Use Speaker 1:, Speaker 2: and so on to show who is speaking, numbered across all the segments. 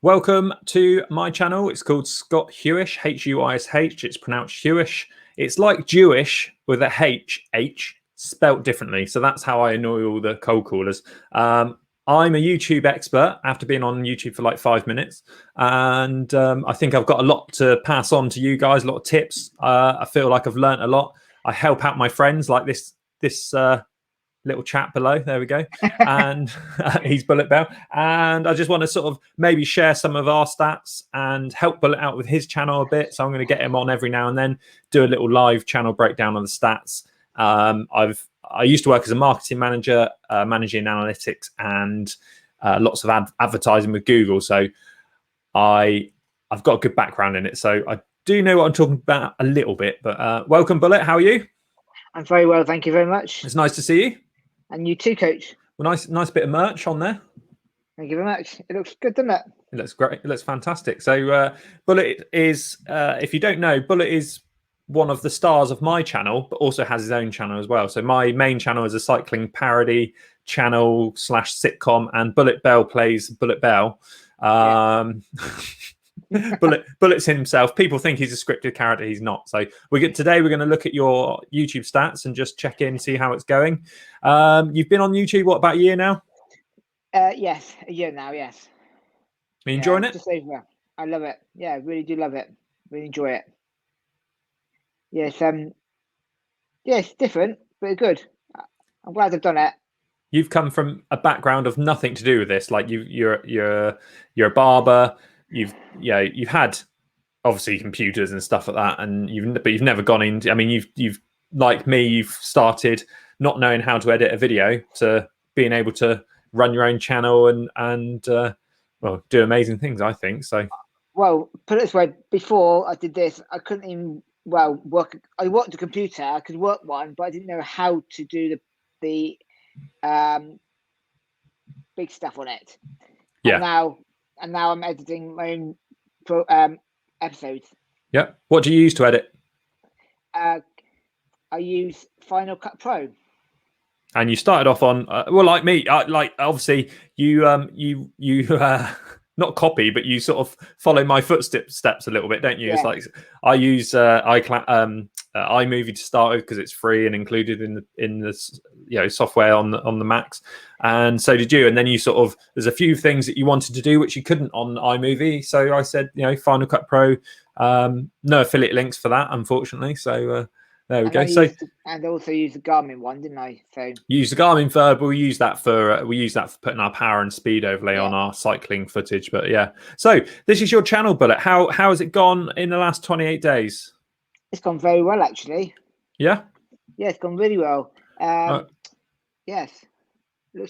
Speaker 1: Welcome to my channel. It's called Scott Hewish, H-U-I-S-H. It's pronounced Hewish. It's like Jewish with a H spelt differently. So that's how I annoy all the cold callers. I'm a YouTube expert after being on YouTube for like 5 minutes. And I think I've got a lot to pass on to you guys, a lot of tips. I feel like I've learned a lot. I help out my friends like this little chat below. There we go. And he's Bullet Bale. And I just want to sort of maybe share some of our stats and help Bullet out with his channel a bit. So I'm going to get him on every now and then, do a little live channel breakdown on the stats. I used to work as a marketing manager, managing analytics and lots of advertising with Google. So I've got a good background in it. So I do know what I'm talking about a little bit. But welcome, Bullet. How are you?
Speaker 2: I'm very well, thank you very much.
Speaker 1: It's nice to see you.
Speaker 2: And you too, Coach.
Speaker 1: Well, nice bit of merch on there.
Speaker 2: Thank you very much. It looks good, doesn't it?
Speaker 1: It looks great. It looks fantastic. So Bullet is, if you don't know, Bullet is one of the stars of my channel, but also has his own channel as well. So my main channel is a cycling parody channel / sitcom, and Bullet Bale plays Bullet Bale. Bullet's himself. People think he's a scripted character. He's not. So today we're going to look at your YouTube stats and just check in, see how it's going. You've been on YouTube what, about a year now?
Speaker 2: Yes, a year now. Yes.
Speaker 1: Are you enjoying it?
Speaker 2: Just over. I love it. Yeah, I really do love it. Really enjoy it. Yes. It's different, but it's good. I'm glad I've done it.
Speaker 1: You've come from a background of nothing to do with this. Like you're a barber. You've had obviously computers and stuff like that, and you've never gone into. I mean, you've like me. You've started not knowing how to edit a video to being able to run your own channel and well, do amazing things. I think so.
Speaker 2: Well, put it this way: before I did this, I couldn't even work. I worked a computer. I could work one, but I didn't know how to do the big stuff on it.
Speaker 1: Yeah.
Speaker 2: And now I'm editing my own episodes.
Speaker 1: Yeah. What do you use to edit?
Speaker 2: I use Final Cut Pro.
Speaker 1: And you started off on well, like me, like obviously you not copy, but you sort of follow my footsteps a little bit, don't you? Yeah. It's like I use iMovie to start with because it's free and included in the software on the Macs, and so did you. And then you sort of there's a few things that you wanted to do which you couldn't on iMovie, so I said Final Cut Pro. No affiliate links for that, unfortunately. So there we go.
Speaker 2: And also use the Garmin one, didn't I? So
Speaker 1: use the Garmin for, we use that for putting our power and speed overlay on our cycling footage. But yeah, so this is your channel, Bullet. How has it gone in the last 28 days?
Speaker 2: It's gone very well, actually.
Speaker 1: Yeah.
Speaker 2: Yeah, it's gone really well. Yes.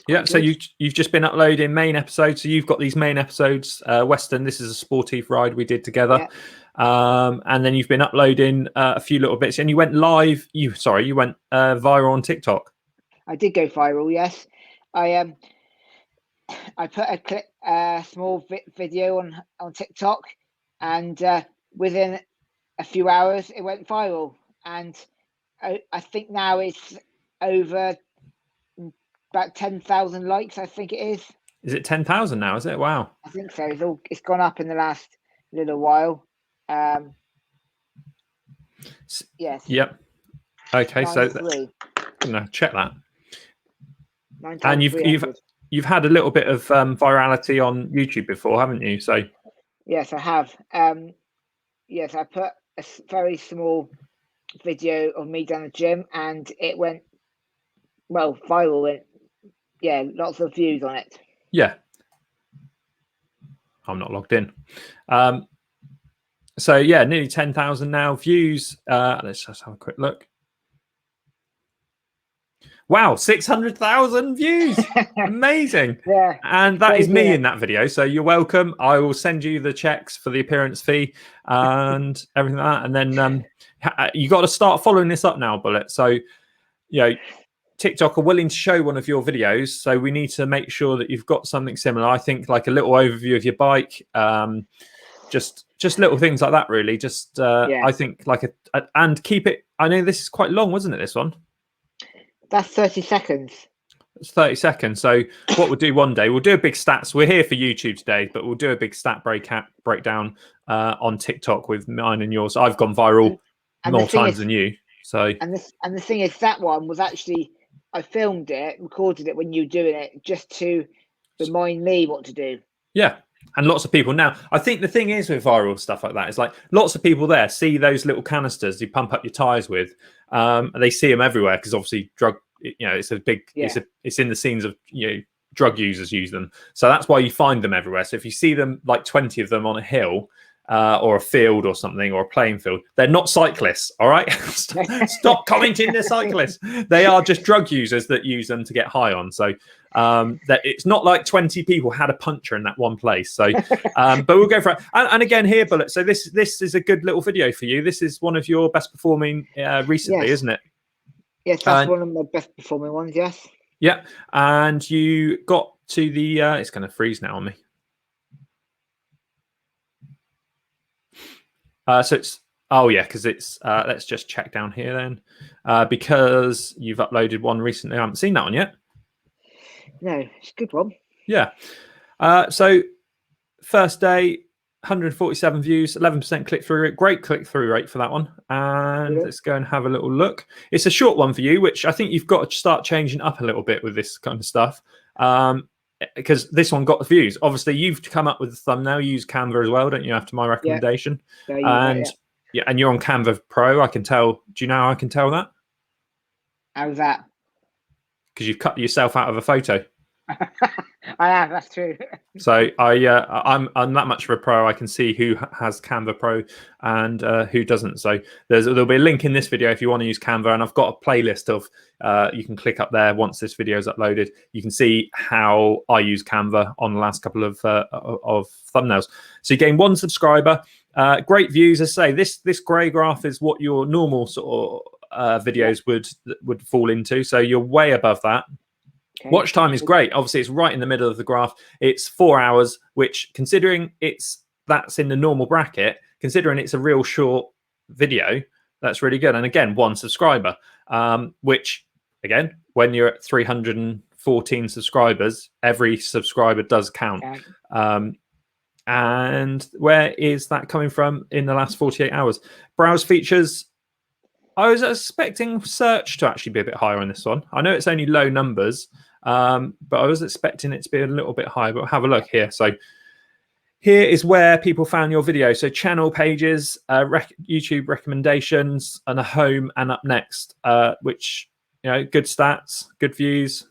Speaker 1: Yeah. So you've just been uploading main episodes. So you've got these main episodes. Western. This is a sportive ride we did together. Yeah. And then you've been uploading a few little bits, and you went live. You went viral on TikTok.
Speaker 2: I did go viral. Yes, I put a small video on TikTok, and within a few hours it went viral. And I think now it's over about 10,000 likes. I think it is.
Speaker 1: Is it 10,000 now? Is it? Wow.
Speaker 2: I think so. It's gone up in the last little while. Yes.
Speaker 1: Yep. Okay, so I'm gonna check that. And you've had a little bit of virality on YouTube before, haven't you? So
Speaker 2: yes, I have. Yes, I put a very small video of me down the gym, and it went viral. Yeah, lots of views on it.
Speaker 1: Yeah. I'm not logged in. So yeah, nearly 10,000 now views. Let's just have a quick look. Wow, 600,000 views. Amazing.
Speaker 2: Yeah.
Speaker 1: And that is me in that video. So you're welcome. I will send you the checks for the appearance fee and everything like that. And then you got to start following this up now, Bullet. So, TikTok are willing to show one of your videos. So we need to make sure that you've got something similar. I think like a little overview of your bike. Just little things like that, really. Just I think like and keep it. I know this is quite long, wasn't it? This one.
Speaker 2: That's 30 seconds.
Speaker 1: It's 30 seconds. So what we'll do one day, we'll do a big stats. We're here for YouTube today, but we'll do a big stat breakdown on TikTok with mine and yours. I've gone viral more times than you. So
Speaker 2: and the thing is, that one was actually, I filmed it, recorded it when you were doing it, just to remind me what to do.
Speaker 1: Yeah. And lots of people now, I think the thing is with viral stuff like that is like lots of people there see those little canisters you pump up your tires with. They see them everywhere because obviously it's a big, it's in the scenes of, drug users use them. So that's why you find them everywhere. So if you see them, like 20 of them on a hill or a field or something, or a playing field, they're not cyclists. All right. Stop commenting they're cyclists. They are just drug users that use them to get high on. So that it's not like 20 people had a puncture in that one place. So but we'll go for it. And again here, Bullet, so this is a good little video for you. This is one of your best performing recently, isn't it?
Speaker 2: Yes, that's one of my best performing ones. Yes.
Speaker 1: Yeah. And you got to the it's going to freeze now on me. So it's because it's let's just check down here then, because you've uploaded one recently. I haven't seen that one yet.
Speaker 2: No, it's a good one.
Speaker 1: Yeah. So first day, 147 views, 11% click-through rate. Great click-through rate for that one. And let's go and have a little look. It's a short one for you, which I think you've got to start changing up a little bit with this kind of stuff. Because this one got the views. Obviously, you've come up with the thumbnail. You use Canva as well, don't you? After my recommendation.
Speaker 2: Yeah.
Speaker 1: And you're on Canva Pro. I can tell. Do you know how I can tell that?
Speaker 2: How's that?
Speaker 1: Because you've cut yourself out of a photo.
Speaker 2: I have. That's true.
Speaker 1: So I'm that much of a pro. I can see who has Canva Pro and who doesn't. So there'll be a link in this video if you want to use Canva, and I've got a playlist of you can click up there once this video is uploaded. You can see how I use Canva on the last couple of thumbnails. So you gain 1 subscriber, great views. As I say, this grey graph is what your normal sort of videos would fall into. So you're way above that. Okay. Watch time is great. Obviously, it's right in the middle of the graph. It's 4 hours, which, considering that's in the normal bracket, considering it's a real short video, that's really good. And again, 1 subscriber, which again, when you're at 314 subscribers, every subscriber does count. Okay. And where is that coming from in the last 48 hours? Browse features. I was expecting search to actually be a bit higher on this one. I know it's only low numbers, but I was expecting it to be a little bit higher. But have a look here. So here is where people found your video. So channel pages, YouTube recommendations, and a home and up next, which, good stats, good views.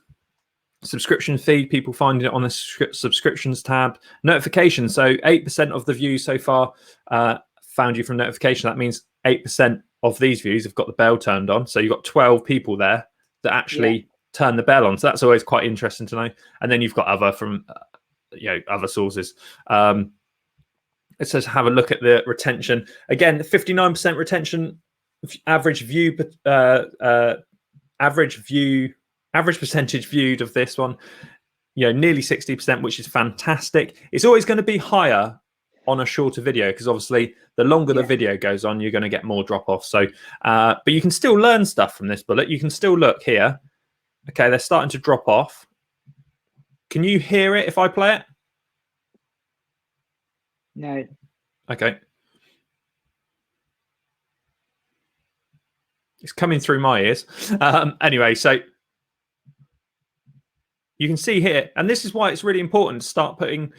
Speaker 1: Subscription feed, people finding it on the subscriptions tab. Notifications. So 8% of the views so far found you from notification. That means 8% of these views have got the bell turned on. So you've got 12 people there that actually turn the bell on. So that's always quite interesting to know. And then you've got other from other sources. Let's just have a look at the retention. Again, 59% retention, average percentage viewed of this one, nearly 60%, which is fantastic. It's always going to be higher on a shorter video because obviously the longer the video goes on, you're going to get more drop off. So but you can still learn stuff from this bullet. You can still look here. Okay, they're starting to drop off. Can you hear it if I play it?
Speaker 2: No.
Speaker 1: Okay. It's coming through my ears. Anyway, so you can see here, and this is why it's really important to start putting,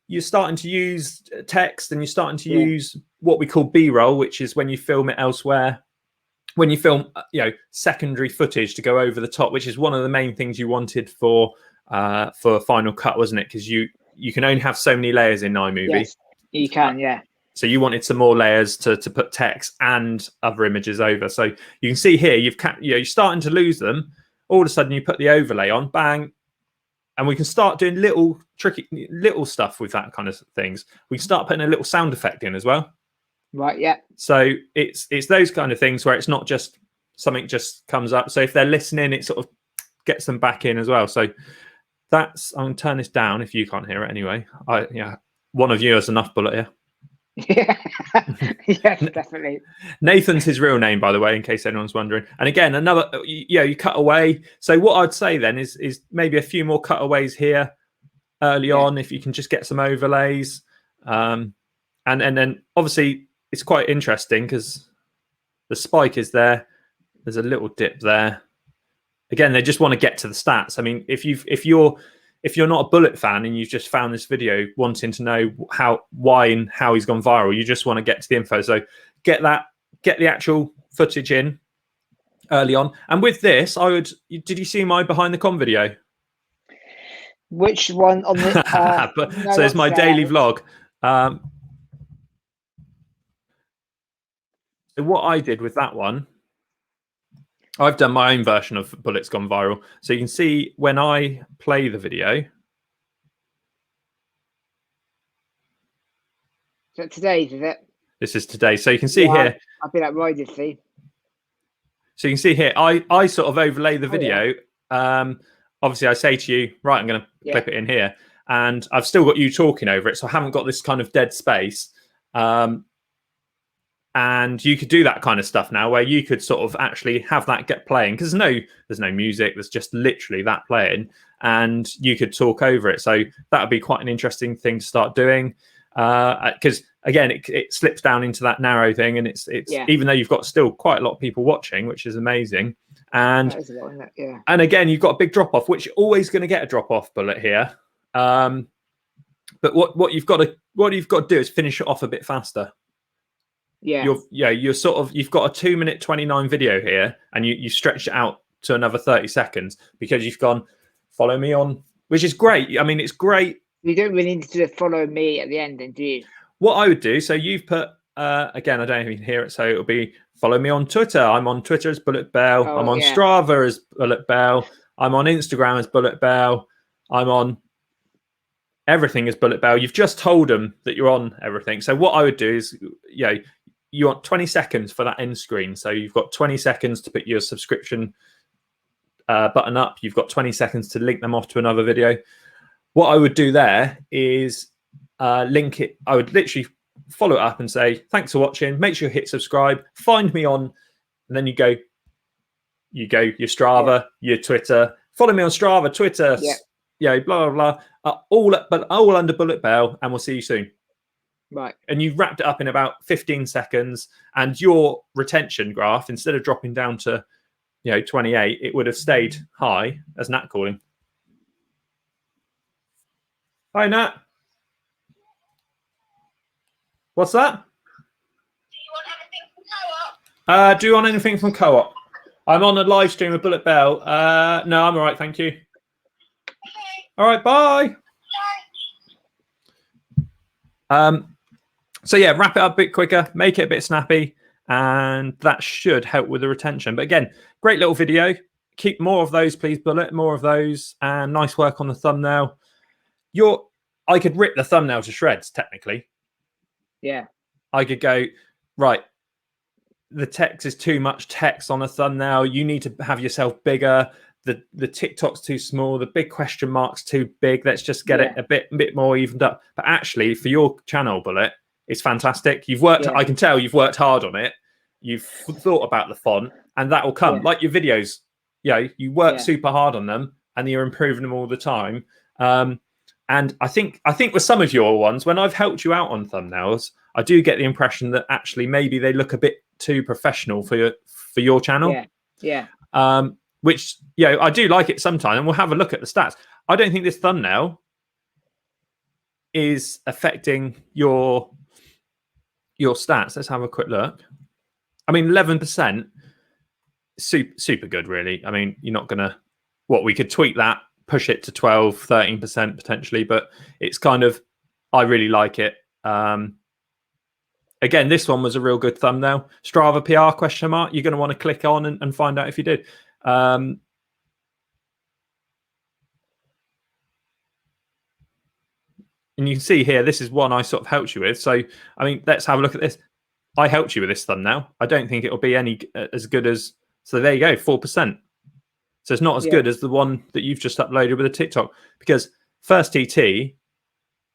Speaker 1: you're starting to use text and you're starting to use what we call B-roll, which is when you film it elsewhere, when you film, secondary footage to go over the top, which is one of the main things you wanted for Final Cut, wasn't it? Because you can only have so many layers in iMovie.
Speaker 2: Yes, you can, yeah.
Speaker 1: So you wanted some more layers to put text and other images over. So you can see here, you're starting to lose them. All of a sudden, you put the overlay on, bang, and we can start doing little stuff with that kind of things. We can start putting a little sound effect in as well.
Speaker 2: Right, yeah.
Speaker 1: So it's those kind of things where it's not just something just comes up. So if they're listening, it sort of gets them back in as well. So I'm going to turn this down if you can't hear it anyway. One of you has enough bullet here.
Speaker 2: Yeah, yes, definitely.
Speaker 1: Nathan's his real name, by the way, in case anyone's wondering. And again, another, you cut away. So what I'd say then is maybe a few more cutaways here early on, if you can just get some overlays. And then obviously it's quite interesting because the spike is there. There's a little dip there. Again, they just want to get to the stats. I mean, if you're not a Bullet fan and you've just found this video wanting to know why and how he's gone viral, you just want to get to the info. So get the actual footage in early on. And with this, did you see my behind the con video?
Speaker 2: Which one on the?
Speaker 1: No, so it's my daily vlog. So what I did with that one, I've done my own version of Bullet's Gone Viral. So you can see when I play the video.
Speaker 2: So today's, is it?
Speaker 1: This is today. So you can see here.
Speaker 2: I've been at Ryder, see.
Speaker 1: So you can see here, I sort of overlay the video. Obviously, I say to you, right, I'm going to clip it in here. And I've still got you talking over it. So I haven't got this kind of dead space. And you could do that kind of stuff now where you could sort of actually have that get playing because there's no music. There's just literally that playing and you could talk over it. So that would be quite an interesting thing to start doing because, again, it slips down into that narrow thing and it's even though you've got still quite a lot of people watching, which is amazing. And, and again, you've got a big drop off, which you're always going to get a drop off, Bullet, here. But what you've got to do is finish it off a bit faster. You're sort of, you've got a 2-minute 29 video here and you stretch it out to another 30 seconds because you've gone follow me on, which is great. I mean, it's great. You
Speaker 2: don't really need to follow me at the end, then, do you?
Speaker 1: What I would do, so you've put again, I don't even hear it, so it'll be follow me on Twitter. I'm on Twitter as Bullet Bale. I'm on Strava as Bullet Bale. I'm on Instagram as Bullet Bale. I'm on everything as Bullet Bale. You've just told them that you're on everything. So what I would do is, you want 20 seconds for that end screen. So you've got 20 seconds to put your subscription button up. You've got 20 seconds to link them off to another video. What I would do there is link it. I would literally follow it up and say, thanks for watching. Make sure you hit subscribe. Find me on, and then you go your Strava, your Twitter. Follow me on Strava, Twitter, blah, blah, blah. All under Bullet Bale, and we'll see you soon.
Speaker 2: Right.
Speaker 1: And you've wrapped it up in about 15 seconds and your retention graph, instead of dropping down to 28, it would have stayed high as Nat calling. Hi, Nat. What's that? Do you want anything from Co-op? I'm on a live stream with Bullet Bale. No, I'm all right, thank you. Okay. All right, bye. So yeah, wrap it up a bit quicker, make it a bit snappy, and that should help with the retention. But again, great little video. Keep more of those, please, Bullet. More of those, and nice work on the thumbnail. I could rip the thumbnail to shreds, technically.
Speaker 2: Yeah.
Speaker 1: I could go, right, the text is too much text on a thumbnail. You need to have yourself bigger. The TikTok's too small. The big question mark's too big. Let's just get it a bit more evened up. But actually, for your channel, Bullet, it's fantastic. You've worked. I can tell you've worked hard on it. You've thought about the font, and that will come. Like your videos, you work super hard on them, and you're improving them all the time. And I think with some of your ones, when I've helped you out on thumbnails, I do get the impression that actually maybe they look a bit too professional for your channel. Which I do like it sometimes, and we'll have a look at the stats. I don't think this thumbnail is affecting your stats. Let's have a quick look. I mean, 11%, super good, really. I mean, you're not gonna we could tweak that, push it to 12, 13% potentially, but it's kind of, I really like it. Again, this one was a real good thumbnail. Strava PR question mark. You're going to want to click on and find out if you did. And you can see here, this is one I sort of helped you with. So, I mean, let's have a look at this. I helped you with this thumbnail. I don't think it'll be any as good as, so there you go, 4%. So it's not as good as the one that you've just uploaded with a TikTok, because First TT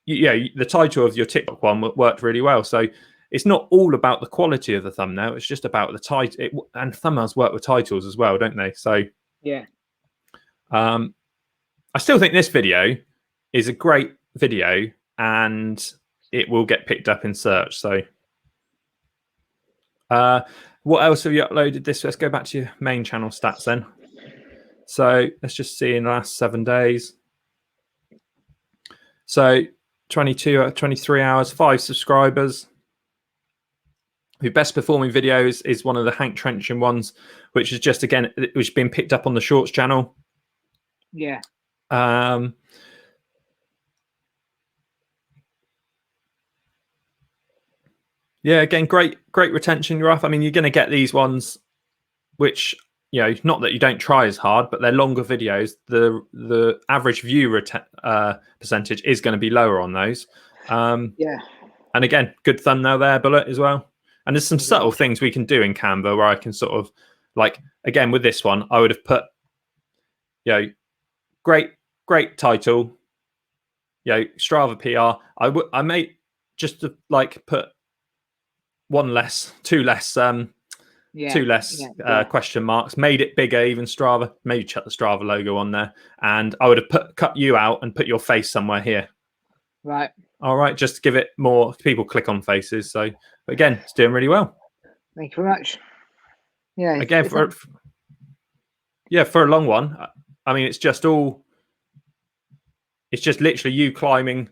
Speaker 1: the title of your TikTok one worked really well. So it's not all about the quality of the thumbnail. It's just about the title. And thumbnails work with titles as well, don't they? So
Speaker 2: yeah.
Speaker 1: I still think this video is a great video, and it will get picked up in search. So what else have you uploaded this? Let's go back to your main channel stats then. So let's just see in the last 7 days. So 23 hours, 5 subscribers. The best performing video is one of the Hank Trenching ones, which is just, again, which has been picked up on the Shorts channel.
Speaker 2: Yeah.
Speaker 1: Yeah, again, great retention, Ruff. I mean, you're going to get these ones, which, not that you don't try as hard, but they're longer videos. The average view percentage is going to be lower on those.
Speaker 2: Yeah.
Speaker 1: And again, good thumbnail there, Bullet, as well. And there's some subtle things we can do in Canva where I can sort of, like, again, with this one, I would have put, great title, Strava PR. I may just to, like, put two less question marks, made it bigger, even Strava, maybe chuck the Strava logo on there, and I would have cut you out and put your face somewhere here.
Speaker 2: Right.
Speaker 1: All right, just to give it more, people click on faces. So, but again, it's doing really well.
Speaker 2: Thank you very much. Yeah.
Speaker 1: Again, for a long one, I mean, it's just literally you climbing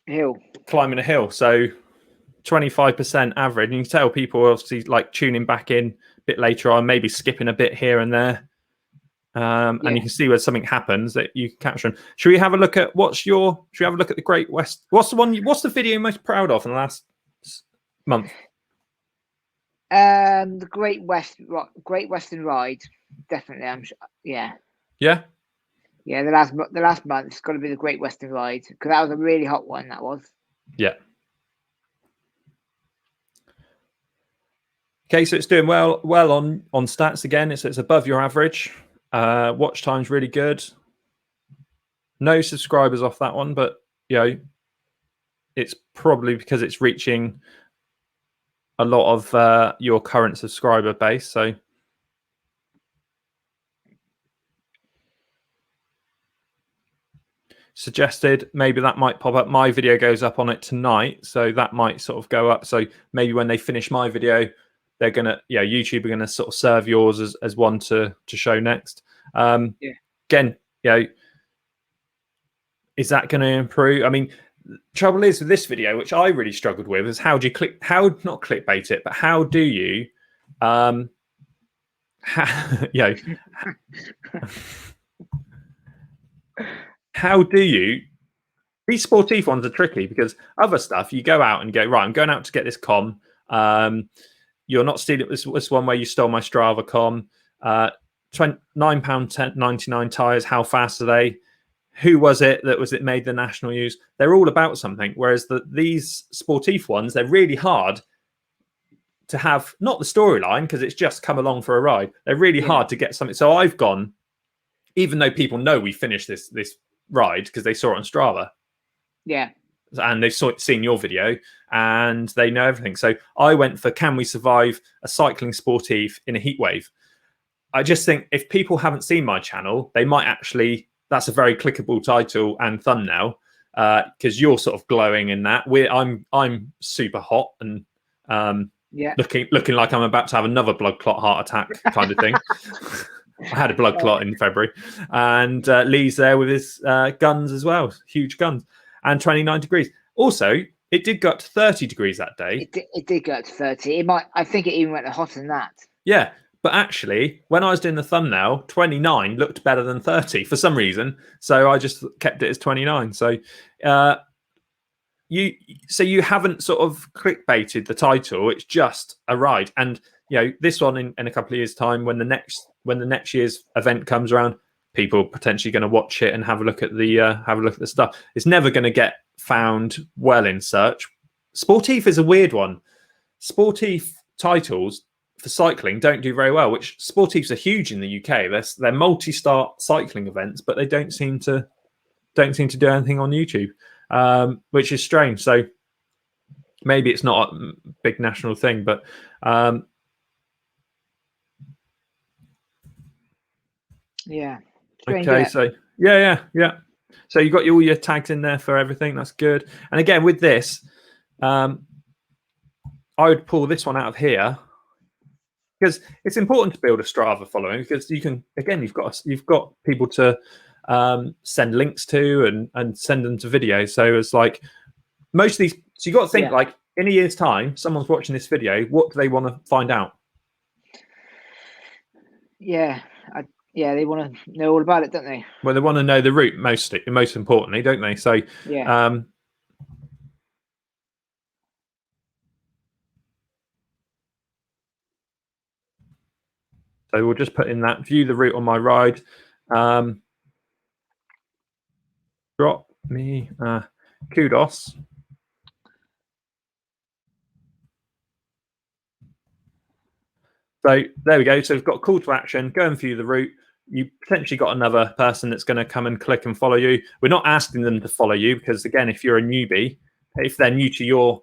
Speaker 1: a hill. So 25% average. And you can tell people are obviously like tuning back in a bit later on, maybe skipping a bit here and there. And you can see where something happens that you can capture. Should we have a look at should we have a look at the Great West? What's the video you're most proud of in the last month?
Speaker 2: The Great Western Ride, definitely. I'm sure. Yeah.
Speaker 1: Yeah.
Speaker 2: Yeah. The last month, it's got to be the Great Western Ride, because that was a really hot one. That was.
Speaker 1: Yeah. Okay, so it's doing well on stats again. It's above your average. Watch time's really good. No subscribers off that one, but it's probably because it's reaching a lot of your current subscriber base. So suggested, maybe that might pop up. My video goes up on it tonight, so that might sort of go up. So maybe when they finish my video, they're gonna, YouTube are gonna sort of serve yours as one to show next. Again, is that going to improve? I mean, trouble is with this video, which I really struggled with, is how not clickbait it, but how do you, how do you? These sportif ones are tricky, because other stuff you go out and go, right, I'm going out to get this com. You're not stealing this one where you stole my Strava com. £9.99 tires. How fast are they? Who was it that made the national news? They're all about something. Whereas these sportif ones, they're really hard to have. Not the storyline, because it's just come along for a ride. They're really hard to get something. So I've gone, even though people know we finished this ride because they saw it on Strava.
Speaker 2: Yeah.
Speaker 1: And they've seen your video and they know everything. So I went for, can we survive a cycling sportif in a heat wave? I just think if people haven't seen my channel, they might actually, that's a very clickable title and thumbnail, because you're sort of glowing in that. I'm super hot and looking like I'm about to have another blood clot heart attack kind of thing. I had a blood clot in February. And Lee's there with his guns as well, huge guns. And 29 degrees. Also, it did go up to 30 degrees that day.
Speaker 2: It did go up to 30. I think it even went hotter than that.
Speaker 1: Yeah, but actually, when I was doing the thumbnail, 29 looked better than 30 for some reason. So I just kept it as 29. So you haven't sort of clickbaited the title. It's just a ride. And this one in a couple of years' time, when the next year's event comes around, people potentially going to watch it and have a look at the stuff. It's never going to get found well in search. Sportif is a weird one. Sportif titles for cycling don't do very well, which sportifs are huge in the UK. They're multi-start cycling events, but they don't seem to do anything on YouTube. which is strange. So maybe it's not a big national thing, but
Speaker 2: yeah. Strange,
Speaker 1: okay,
Speaker 2: isn't it?
Speaker 1: so yeah. So you got all your tags in there for everything. That's good. And again, with this, I would pull this one out of here because it's important to build a Strava following, because you can, again, you've got people to send links to and send them to videos. So it's like most of these. So you got to think, like, in a year's time, someone's watching this video. What do they want to find out?
Speaker 2: Yeah, yeah, they want to know all about it, don't they?
Speaker 1: Well, they want to know the route most importantly, don't they? So
Speaker 2: yeah.
Speaker 1: So we'll just put in that, view the route on my ride. Drop me kudos. So there we go. So we've got a call to action. Go and view the route. You potentially got another person that's going to come and click and follow you. We're not asking them to follow you because, again, if you're a newbie, if they're new to your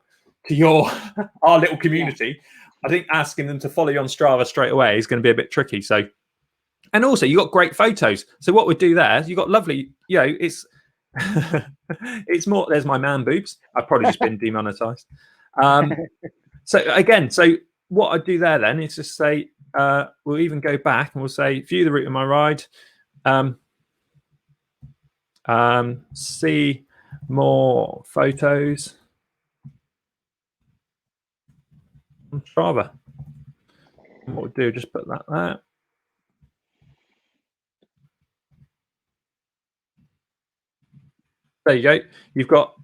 Speaker 1: our little community, I think asking them to follow you on Strava straight away is going to be a bit tricky. So, and also you got great photos. So what we do there, you got lovely. You know, it's it's more. There's my man boobs. I've probably just been demonetized. So again, what I do there then is just say, we'll even go back and we'll say, view the route of my ride. See more photos on Strava. And what we'll do, just put that there. There you go. You've got,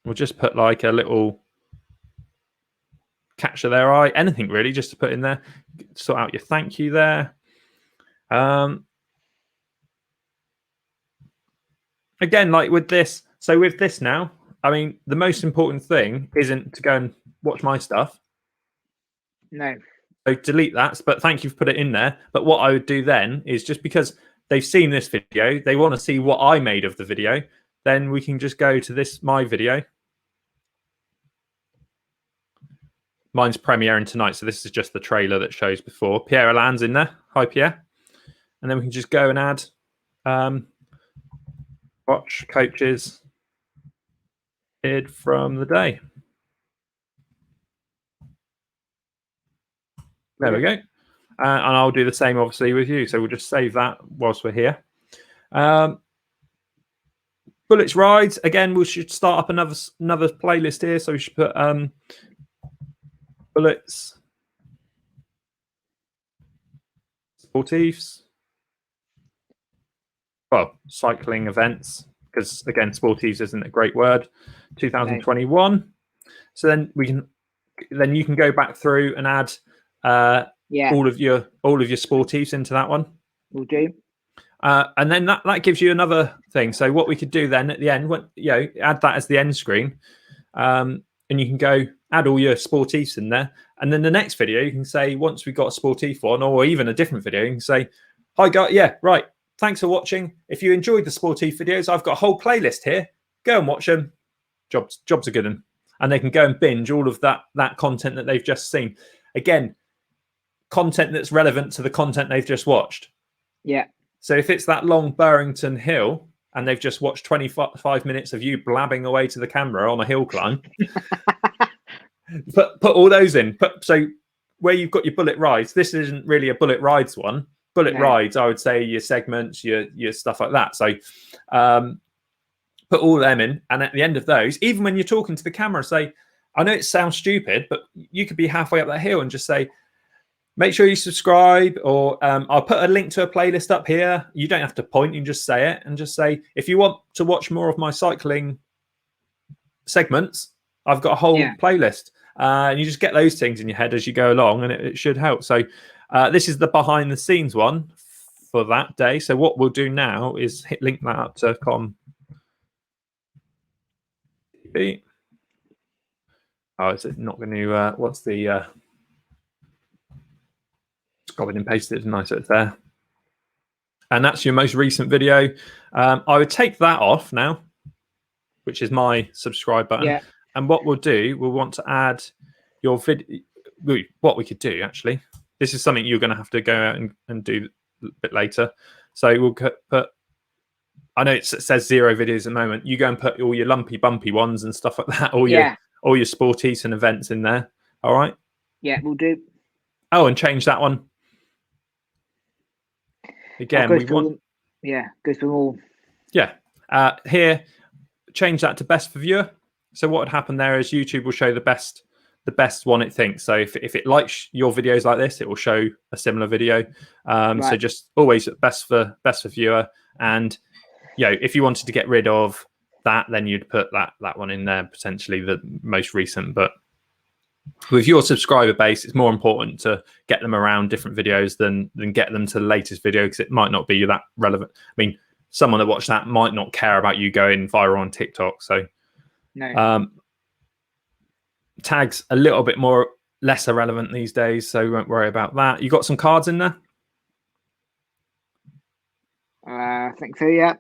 Speaker 1: we'll just put like a little catcher their eye, anything really, just to put in there. Sort out your thank you there. Again, like with this, so with this now, I mean, the most important thing isn't to go and watch my stuff.
Speaker 2: No.
Speaker 1: So delete that, but thank you for putting it in there. But what I would do then is, just because they've seen this video, they want to see what I made of the video, then we can just go to this, my video. Mine's premiering tonight, so this is just the trailer that shows before. Pierre Alain's in there. Hi, Pierre. And then we can just go and add watch coaches id from the day. There we go. And I'll do the same, obviously, with you. So we'll just save that whilst we're here. Bullets rides. Again, we should start up another playlist here. So we should put Bullets Sportifs. Well, cycling events, because again, Sportifs isn't a great word. 2021. No. So then you can go back through and add all of your Sportifs into that one.
Speaker 2: We'll do.
Speaker 1: And then that gives you another thing. So what we could do then at the end, add that as the end screen, and you can go add all your Sportifs in there. And then the next video, you can say, once we've got a Sportif on, or even a different video, you can say, hi guys, right. Thanks for watching. If you enjoyed the Sportif videos, I've got a whole playlist here. Go and watch them. Jobs are good, and they can go and binge all of that content that they've just seen. Again, content that's relevant to the content they've just watched.
Speaker 2: Yeah.
Speaker 1: So if it's that long Burrington Hill and they've just watched 25 minutes of you blabbing away to the camera on a hill climb, put all those in. So where you've got your bullet rides, this isn't really a bullet rides one. Bullet rides, I would say your segments, your stuff like that. So put all them in, and at the end of those, even when you're talking to the camera, say, I know it sounds stupid, but you could be halfway up that hill and just say, make sure you subscribe, or I'll put a link to a playlist up here. You don't have to point, you can just say it, and just say, if you want to watch more of my cycling segments, I've got a whole playlist. And you just get those things in your head as you go along, and it should help. So this is the behind the scenes one for that day. So what we'll do now is link that up to TV. Oh, is it not going to, what's the, copied and pasted it, nice, so it's there. And that's your most recent video. I would take that off now. which is my subscribe button.
Speaker 2: Yeah.
Speaker 1: And what we'll do, we'll want to add your video. What we could do, actually, this is something you're going to have to go out and do a bit later. So we'll put, I know it says 0 videos at the moment. You go and put all your lumpy, bumpy ones and stuff like that, all your sporties and events in there. All right.
Speaker 2: Yeah, we'll do.
Speaker 1: Oh, and change that one. Again, we want.
Speaker 2: Go through all.
Speaker 1: Yeah. Here, change that to best for viewer. So what would happen there is YouTube will show the best one it thinks. So if it likes your videos like this, it will show a similar video. So just always best for viewer. And if you wanted to get rid of that, then you'd put that one in there, potentially the most recent. But with your subscriber base, it's more important to get them around different videos than get them to the latest video, because it might not be that relevant. I mean, someone that watched that might not care about you going viral on TikTok. So
Speaker 2: no.
Speaker 1: Tags a little bit less relevant these days, so we won't worry about that. You got some cards in there?
Speaker 2: I think so, yeah.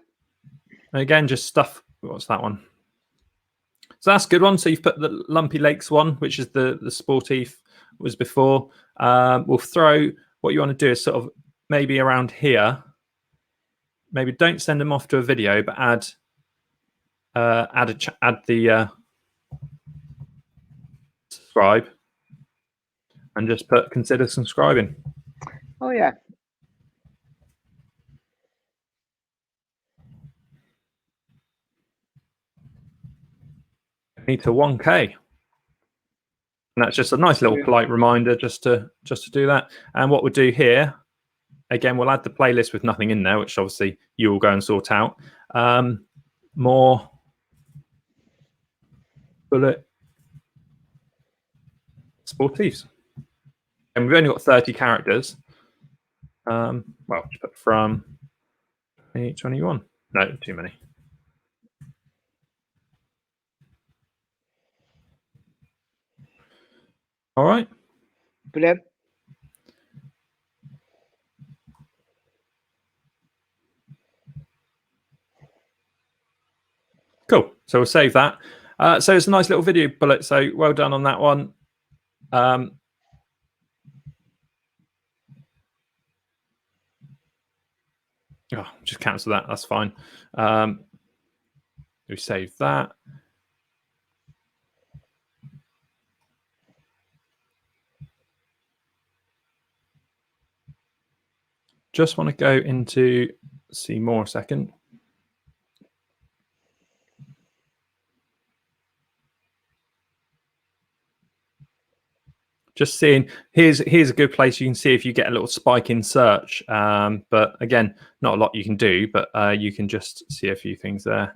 Speaker 1: And again, just stuff. What's that one? So that's a good one. So you've put the Lumpy Lakes one, which is the sporty was before. We'll throw, what you want to do is sort of maybe around here. Maybe don't send them off to a video, but add the subscribe, and just put consider subscribing.
Speaker 2: Oh yeah.
Speaker 1: Need to 1K, and that's just a nice little polite reminder just to do that. And what we'll do here, again, we'll add the playlist with nothing in there, which obviously you will go and sort out. More bullet sportives, and we've only got 30 characters. Well, just put from 2021. No, too many. All right.
Speaker 2: Brilliant.
Speaker 1: Cool. So we'll save that. So it's a nice little video, Bullet. So well done on that one. Just cancel that. That's fine. We save that. Just want to go into see more a second. Just seeing, here's a good place you can see if you get a little spike in search. But again, not a lot you can do, but you can just see a few things there.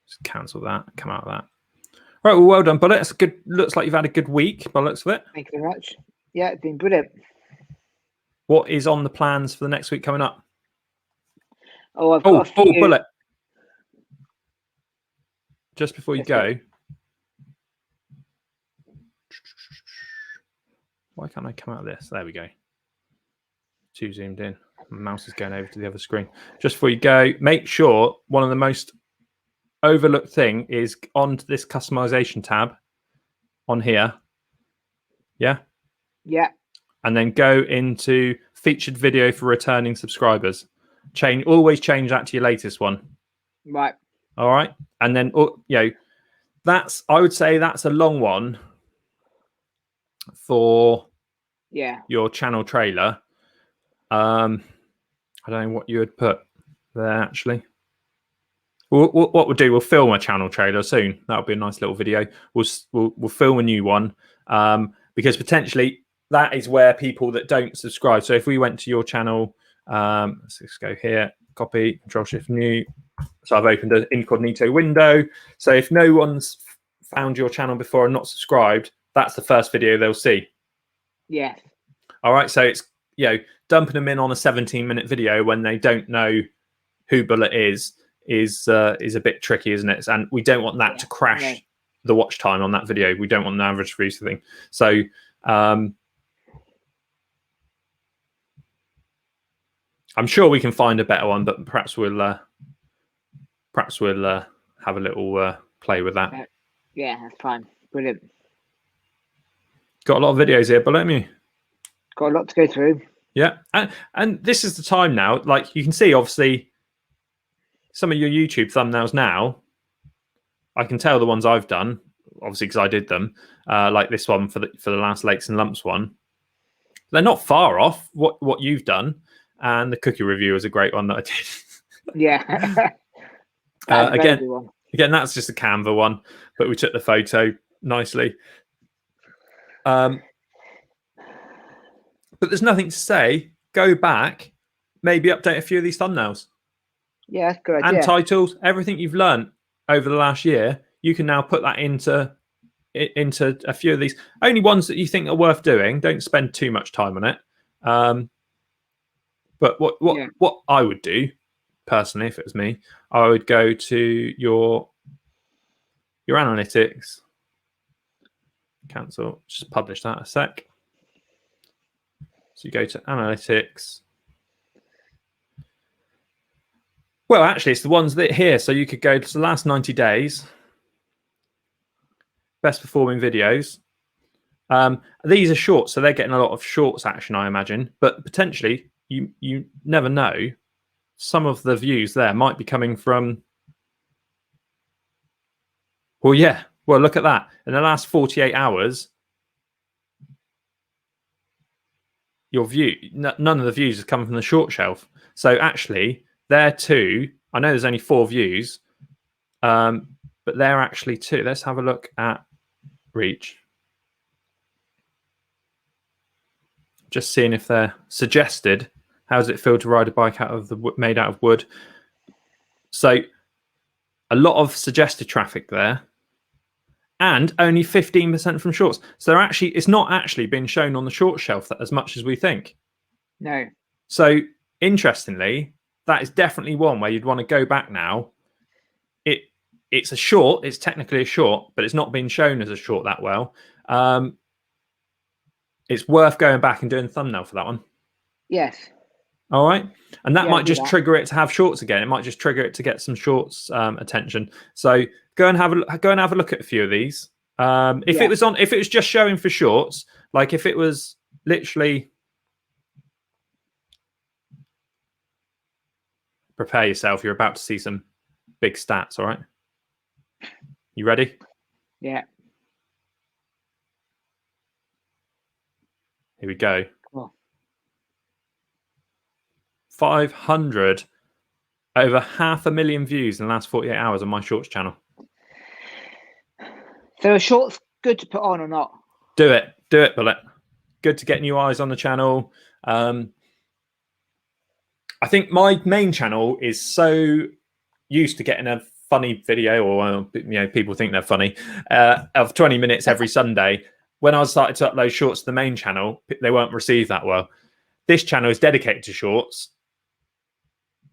Speaker 1: Just cancel that, come out of that. Right, well done, Bullet. It's good. Looks like you've had a good week by the looks of it.
Speaker 2: Thank you very much. Yeah, it's been brilliant.
Speaker 1: What is on the plans for the next week coming up?
Speaker 2: Oh, I've got a few...
Speaker 1: Bullet. Just before you go. Why can't I come out of this? There we go. Too zoomed in. My mouse is going over to the other screen. Just before you go, make sure one of the most overlooked thing is on this customization tab on here. Yeah?
Speaker 2: Yeah.
Speaker 1: And then go into featured video for returning subscribers. Always change that to your latest one.
Speaker 2: Right.
Speaker 1: All right. And then, I would say that's a long one for your channel trailer. I don't know what you would put there actually. What we'll do, we'll film a channel trailer soon. That'll be a nice little video. We'll film a new one because potentially that is where people that don't subscribe. So if we went to your channel, let's just go here, copy, Control Shift New. So I've opened an incognito window. So if no one's found your channel before and not subscribed, that's the first video they'll see.
Speaker 2: Yeah.
Speaker 1: All right. So it's, dumping them in on a 17-minute video when they don't know who Bullet is a bit tricky, isn't it? And we don't want that to crash the watch time on that video. We don't want the average views thing. So I'm sure we can find a better one, but perhaps we'll perhaps we'll have a little play with that.
Speaker 2: Yeah, that's fine. Brilliant.
Speaker 1: Got a lot of videos here, but let me.
Speaker 2: Got a lot to go through.
Speaker 1: Yeah, and this is the time now. Like you can see, obviously, some of your YouTube thumbnails now. I can tell the ones I've done, obviously, because I did them. Like this one for the last Lakes and Lumps one. They're not far off what you've done, and the cookie review is a great one that I did.
Speaker 2: Yeah.
Speaker 1: Again, that's just a Canva one, but we took the photo nicely. But there's nothing to say. Go back, maybe update a few of these thumbnails.
Speaker 2: Yeah, that's a good idea.
Speaker 1: And titles, everything you've learned over the last year, you can now put that into a few of these. Only ones that you think are worth doing. Don't spend too much time on it. But what I would do personally, if it was me, I would go to your analytics. Cancel. Just publish that a sec. So you go to analytics. Well, actually, it's the ones that here. So you could go to the last 90 days. Best performing videos. These are shorts, so they're getting a lot of shorts action, I imagine. But potentially, you never know. Some of the views there might be coming from. Well, yeah. Well, look at that. In the last 48 hours, your view, none of the views have come from the short shelf. So actually, there too. I know there's only 4 views, but they're actually 2. Let's have a look at reach. Just seeing if they're suggested. How does it feel to ride a bike made out of wood? So a lot of suggested traffic there, and only 15% from shorts. So it's not actually been shown on the short shelf as much as we think.
Speaker 2: No.
Speaker 1: So interestingly, that is definitely one where you'd want to go back now. It's a short. It's technically a short, but it's not been shown as a short that well. It's worth going back and doing a thumbnail for that one.
Speaker 2: Yes.
Speaker 1: All right. And that might just trigger it to have shorts again. It might just trigger it to get some shorts attention. So go and have a look at a few of these. If it was just showing for shorts, like if it was literally, prepare yourself. You're about to see some big stats. All right. You ready?
Speaker 2: Yeah.
Speaker 1: Here we go.
Speaker 2: Cool.
Speaker 1: 500, over 500,000 views in the last 48 hours on my shorts channel.
Speaker 2: So a short's good to put on or not?
Speaker 1: Do it, Bullet. Good to get new eyes on the channel. I think my main channel is so used to getting a funny video, or people think they're funny, of 20 minutes every Sunday. When I started to upload shorts to the main channel, they weren't received that well. This channel is dedicated to shorts.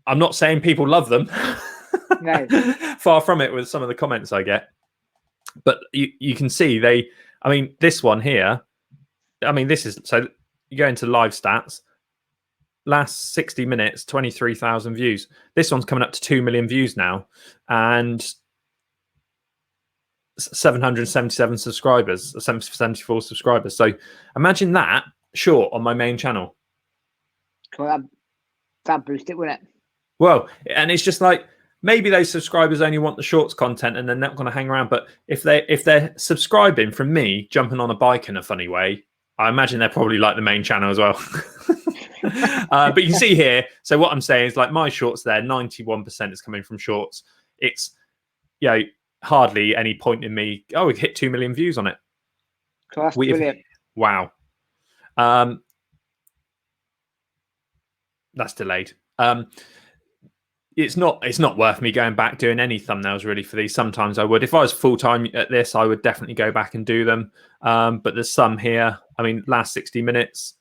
Speaker 1: I'm not saying people love them.
Speaker 2: No.
Speaker 1: Far from it with some of the comments I get. But you can see this one here, so you go into live stats, last 60 minutes, 23,000 views. This one's coming up to 2 million views now, and 777 subscribers, 74 subscribers. So imagine that short on my main channel.
Speaker 2: Well, that boost it, wouldn't it?
Speaker 1: Well, and it's just like, maybe those subscribers only want the shorts content and they're not going to hang around. But if they're subscribing from me jumping on a bike in a funny way, I imagine they're probably like the main channel as well. But you can see here. So what I'm saying is, like, my shorts there, 91% is coming from shorts. It's hardly any point in me. Oh, we hit 2 million views on it.
Speaker 2: That's brilliant.
Speaker 1: Wow. That's delayed. It's not worth me going back doing any thumbnails really for these. Sometimes I would. If I was full-time at this, I would definitely go back and do them. But there's some here. Last 60 minutes,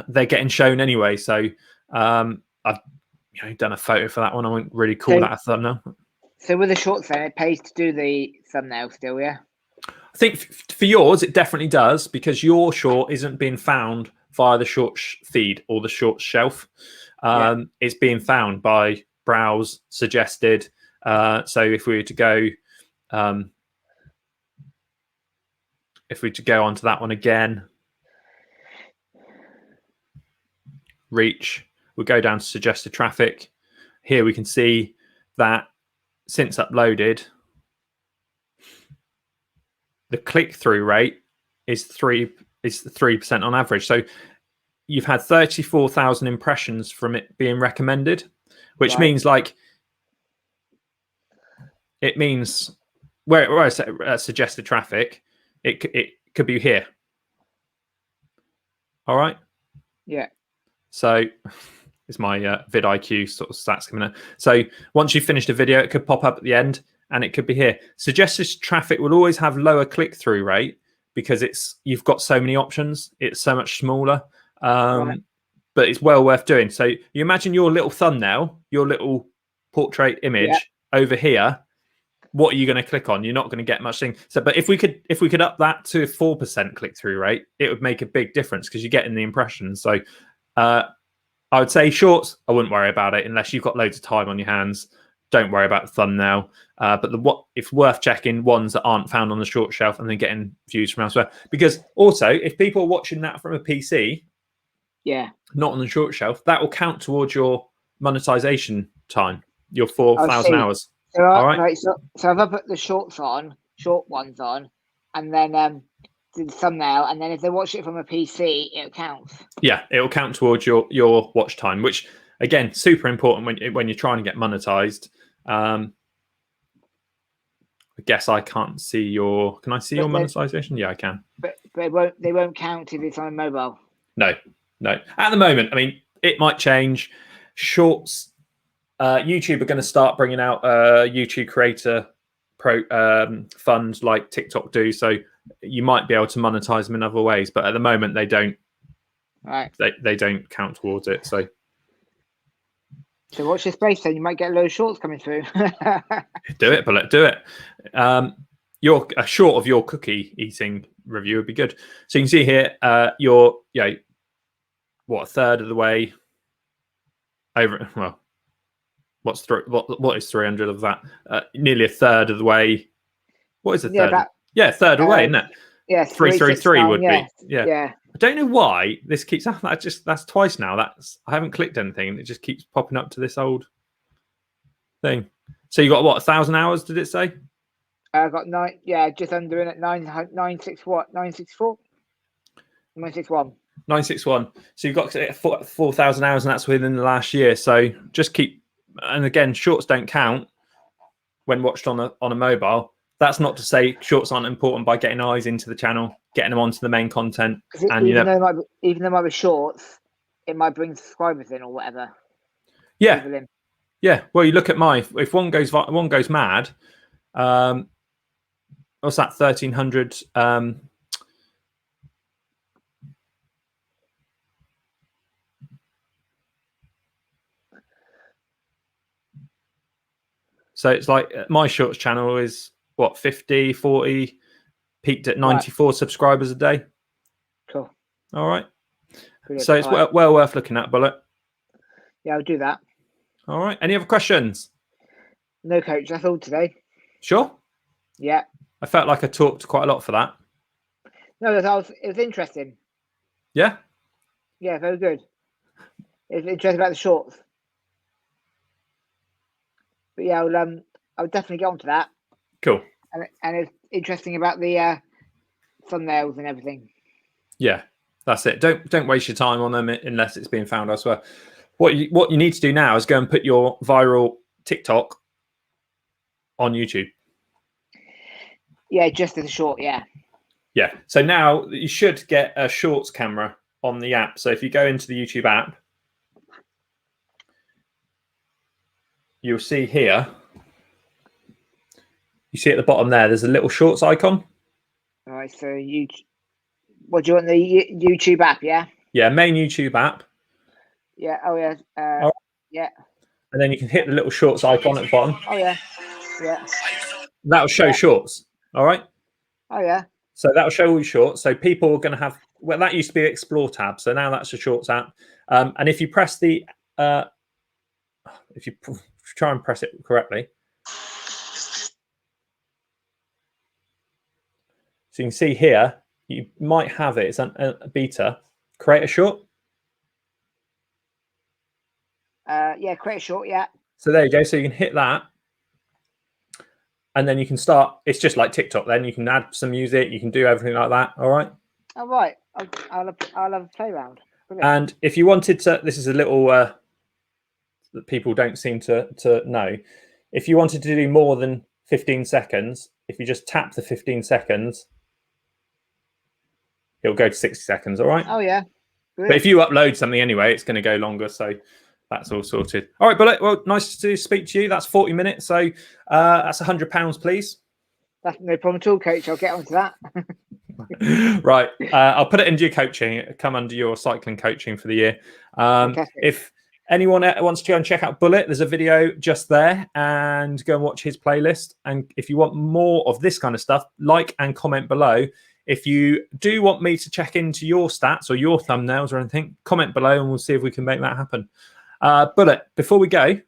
Speaker 1: they're getting shown anyway. So I've done a photo for that one. I wouldn't really call that a thumbnail.
Speaker 2: So with the shorts then, it pays to do the thumbnail still, yeah?
Speaker 1: I think for yours, it definitely does, because your short isn't being found via the short feed or the short shelf. It's being found by browse suggested. So if we were to go, onto that one again, reach, we'll go down to suggested traffic. Here we can see that since uploaded, the click-through rate is 3% on average. So you've had 34,000 impressions from it being recommended, which means like, it means where I say suggested traffic, it could be here. All right.
Speaker 2: Yeah.
Speaker 1: So it's my vidIQ sort of stats coming in. So once you've finished a video, it could pop up at the end and it could be here. Suggested traffic will always have lower click-through rate because you've got so many options. It's so much smaller, but it's well worth doing. So you imagine your little thumbnail, your little portrait image over here. What are you going to click on? You're not going to get much thing. So, but if we could up that to a 4% click-through rate, it would make a big difference because you're getting the impressions. So I would say shorts, I wouldn't worry about it unless you've got loads of time on your hands. Don't worry about the thumbnail. But it's worth checking ones that aren't found on the short shelf and then getting views from elsewhere. Because also, if people are watching that from a PC, not on the short shelf, that will count towards your monetization time, your 4,000 hours.
Speaker 2: So, all right. So if I put the short ones on, and then do the thumbnail, and then if they watch it from a PC, it counts. Yeah,
Speaker 1: it will count towards your watch time, which again, super important when you're trying to get monetized. I guess I can't see your. Can I see your monetization? Yeah, I can.
Speaker 2: But they won't count if it's on a mobile.
Speaker 1: No. At the moment, I mean, it might change. Shorts. YouTube are going to start bringing out YouTube creator funds like TikTok do, so you might be able to monetize them in other ways. But at the moment, they don't.
Speaker 2: Right.
Speaker 1: They don't count towards it. So
Speaker 2: watch your space, then you might get a load of shorts coming through.
Speaker 1: Do it, Bullet. Do it. A short of your cookie eating review would be good. So you can see here, you're a third of the way over. Well. What is 300 of that? Nearly a third of the way. What is a third? A third of the way, isn't it?
Speaker 2: Yeah,
Speaker 1: 333 would be.
Speaker 2: Yeah.
Speaker 1: I don't know why this keeps happening. That's twice now. I haven't clicked anything, and it just keeps popping up to this old thing. So you got what, 1,000 hours? Did it say?
Speaker 2: I got 9. Yeah, just under in at 964. 961.
Speaker 1: 961. So you've got 4,000 hours, and that's within the last year. So just keep. And again, shorts don't count when watched on a mobile. That's not to say shorts aren't important by getting eyes into the channel, getting them onto the main content. And
Speaker 2: even though it might be shorts, it might bring subscribers in or whatever.
Speaker 1: Yeah. Well, you look at if one goes mad, what's that? 1,300. So it's like my shorts channel is what, 50, 40, peaked at 94 subscribers a day.
Speaker 2: Cool.
Speaker 1: All right. Brilliant. So it's well worth looking at, Bullet.
Speaker 2: Yeah, I'll do that.
Speaker 1: All right. Any other questions?
Speaker 2: No, coach. That's all today.
Speaker 1: Sure.
Speaker 2: Yeah.
Speaker 1: I felt like I talked quite a lot for that.
Speaker 2: No, it was interesting.
Speaker 1: Yeah.
Speaker 2: Yeah, very good. It's interesting about the shorts. But yeah, I'll definitely get onto that.
Speaker 1: Cool.
Speaker 2: And it's interesting about the thumbnails and everything.
Speaker 1: Yeah, that's it. Don't waste your time on them unless it's being found elsewhere. What you need to do now is go and put your viral TikTok on YouTube.
Speaker 2: Yeah, just as a short. Yeah.
Speaker 1: Yeah. So now you should get a shorts camera on the app. So if you go into the YouTube app, you'll see here, you see at the bottom there's a little shorts icon.
Speaker 2: All right, so what do you want, the YouTube app, yeah?
Speaker 1: Yeah, main YouTube app.
Speaker 2: Yeah, oh yeah. Yeah.
Speaker 1: And then you can hit the little shorts icon at the bottom.
Speaker 2: Oh yeah, yeah.
Speaker 1: That'll show shorts, all right?
Speaker 2: Oh yeah.
Speaker 1: So that'll show all your shorts. So people are going to have, well, that used to be the Explore tab. So now that's a shorts app. And if you press the, if you try and press it correctly. So you can see here, you might have it. It's a beta. Create a short.
Speaker 2: Yeah, create a short. Yeah.
Speaker 1: So there you go. So you can hit that, and then you can start. It's just like TikTok. Then you can add some music. You can do everything like that. All right.
Speaker 2: All right. I'll have a play round. Brilliant.
Speaker 1: And if you wanted to, this is a little that people don't seem to know. If you wanted to do more than 15 seconds, if you just tap the 15 seconds, it'll go to 60 seconds. All right.
Speaker 2: Oh yeah.
Speaker 1: Brilliant. But if you upload something anyway, it's going to go longer. So that's all sorted. All right, Bullet. Well, nice to speak to you. That's 40 minutes. So that's £100, please.
Speaker 2: That's no problem at all, Coach. I'll get onto that.
Speaker 1: Right. I'll put it into your coaching. Come under your cycling coaching for the year. If anyone wants to go and check out Bullet, there's a video just there, and go and watch his playlist. And if you want more of this kind of stuff, like and comment below. If you do want me to check into your stats or your thumbnails or anything, comment below and we'll see if we can make that happen. Bullet, before we go,